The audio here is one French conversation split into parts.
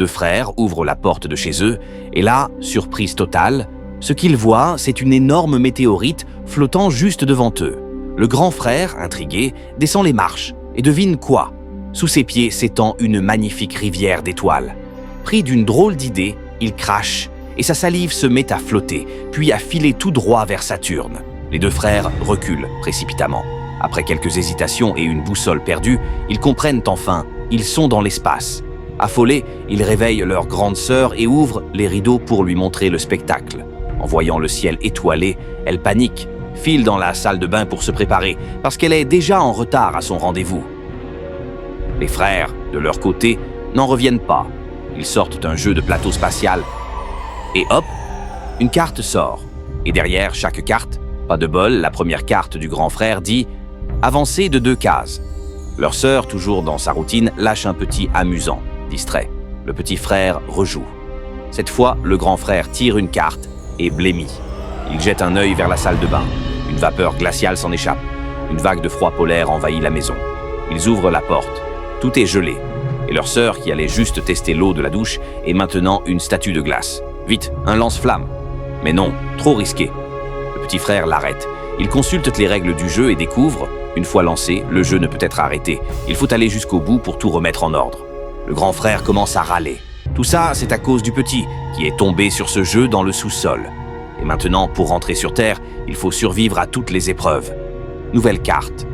Deux frères ouvrent la porte de chez eux, et là, surprise totale, ce qu'ils voient, c'est une énorme météorite flottant juste devant eux. Le grand frère, intrigué, descend les marches, et devine quoi? Sous ses pieds s'étend une magnifique rivière d'étoiles. Pris d'une drôle d'idée, il crache, et sa salive se met à flotter, puis à filer tout droit vers Saturne. Les deux frères reculent précipitamment. Après quelques hésitations et une boussole perdue, ils comprennent enfin, ils sont dans l'espace. Affolés, ils réveillent leur grande sœur et ouvrent les rideaux pour lui montrer le spectacle. En voyant le ciel étoilé, elle panique, file dans la salle de bain pour se préparer, parce qu'elle est déjà en retard à son rendez-vous. Les frères, de leur côté, n'en reviennent pas. Ils sortent un jeu de plateau spatial, et hop, une carte sort. Et derrière chaque carte, pas de bol, la première carte du grand frère dit « Avancez de 2 cases ». Leur sœur, toujours dans sa routine, lâche un petit amusant, distrait. Le petit frère rejoue. Cette fois, le grand frère tire une carte et blêmit. Il jette un œil vers la salle de bain. Une vapeur glaciale s'en échappe. Une vague de froid polaire envahit la maison. Ils ouvrent la porte. Tout est gelé. Et leur sœur, qui allait juste tester l'eau de la douche, est maintenant une statue de glace. Vite, un lance-flamme. Mais non, trop risqué. Le petit frère l'arrête. Il consulte les règles du jeu et découvre, une fois lancé, le jeu ne peut être arrêté. Il faut aller jusqu'au bout pour tout remettre en ordre. Le grand frère commence à râler. Tout ça, c'est à cause du petit, qui est tombé sur ce jeu dans le sous-sol. Et maintenant, pour rentrer sur Terre, il faut survivre à toutes les épreuves. Nouvelle carte.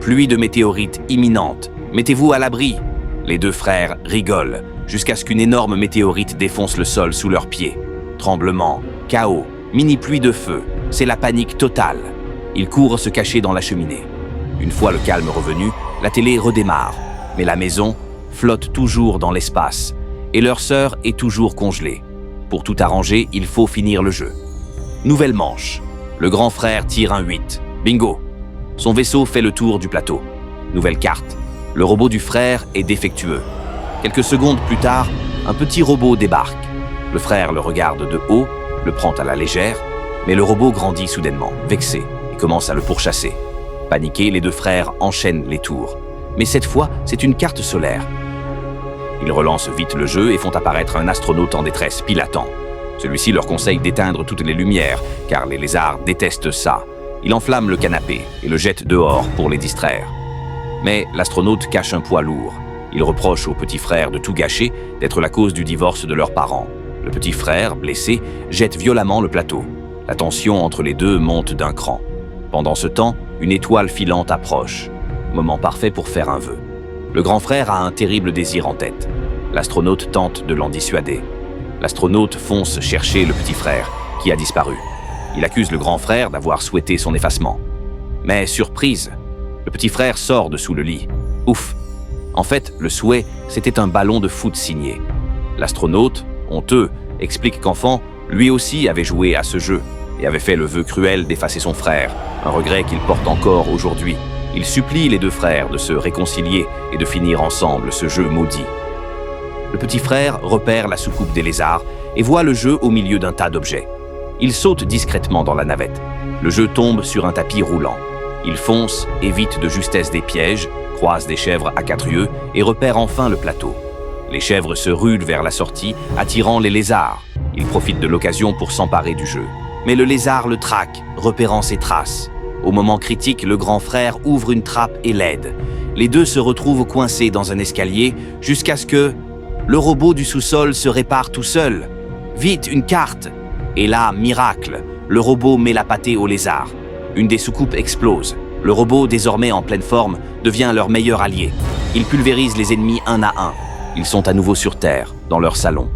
Pluie de météorites imminente. Mettez-vous à l'abri. Les deux frères rigolent, jusqu'à ce qu'une énorme météorite défonce le sol sous leurs pieds. Tremblement, chaos, mini-pluie de feu. C'est la panique totale. Ils courent se cacher dans la cheminée. Une fois le calme revenu, la télé redémarre. Mais la maison flotte toujours dans l'espace. Et leur sœur est toujours congelée. Pour tout arranger, il faut finir le jeu. Nouvelle manche. Le grand frère tire un 8. Bingo! Son vaisseau fait le tour du plateau. Nouvelle carte. Le robot du frère est défectueux. Quelques secondes plus tard, un petit robot débarque. Le frère le regarde de haut, le prend à la légère, mais le robot grandit soudainement, vexé, et commence à le pourchasser. Paniqués, les deux frères enchaînent les tours. Mais cette fois, c'est une carte solaire. Ils relancent vite le jeu et font apparaître un astronaute en détresse, pilotant. Celui-ci leur conseille d'éteindre toutes les lumières, car les lézards détestent ça. Il enflamme le canapé et le jette dehors pour les distraire. Mais l'astronaute cache un poids lourd. Il reproche au petit frère de tout gâcher, d'être la cause du divorce de leurs parents. Le petit frère, blessé, jette violemment le plateau. La tension entre les deux monte d'un cran. Pendant ce temps, une étoile filante approche. Moment parfait pour faire un vœu. Le grand frère a un terrible désir en tête. L'astronaute tente de l'en dissuader. L'astronaute fonce chercher le petit frère, qui a disparu. Il accuse le grand frère d'avoir souhaité son effacement. Mais surprise, le petit frère sort de sous le lit. Ouf! En fait, le souhait, c'était un ballon de foot signé. L'astronaute, honteux, explique qu'enfant, lui aussi avait joué à ce jeu et avait fait le vœu cruel d'effacer son frère, un regret qu'il porte encore aujourd'hui. Il supplie les deux frères de se réconcilier et de finir ensemble ce jeu maudit. Le petit frère repère la soucoupe des lézards et voit le jeu au milieu d'un tas d'objets. Il saute discrètement dans la navette. Le jeu tombe sur un tapis roulant. Il fonce, évite de justesse des pièges, croise des chèvres à 4 yeux et repère enfin le plateau. Les chèvres se ruent vers la sortie, attirant les lézards. Il profite de l'occasion pour s'emparer du jeu. Mais le lézard le traque, repérant ses traces. Au moment critique, le grand frère ouvre une trappe et l'aide. Les deux se retrouvent coincés dans un escalier jusqu'à ce que le robot du sous-sol se répare tout seul. Vite, une carte! Et là, miracle, le robot met la pâtée au lézard. Une des soucoupes explose. Le robot, désormais en pleine forme, devient leur meilleur allié. Il pulvérise les ennemis un à un. Ils sont à nouveau sur Terre, dans leur salon.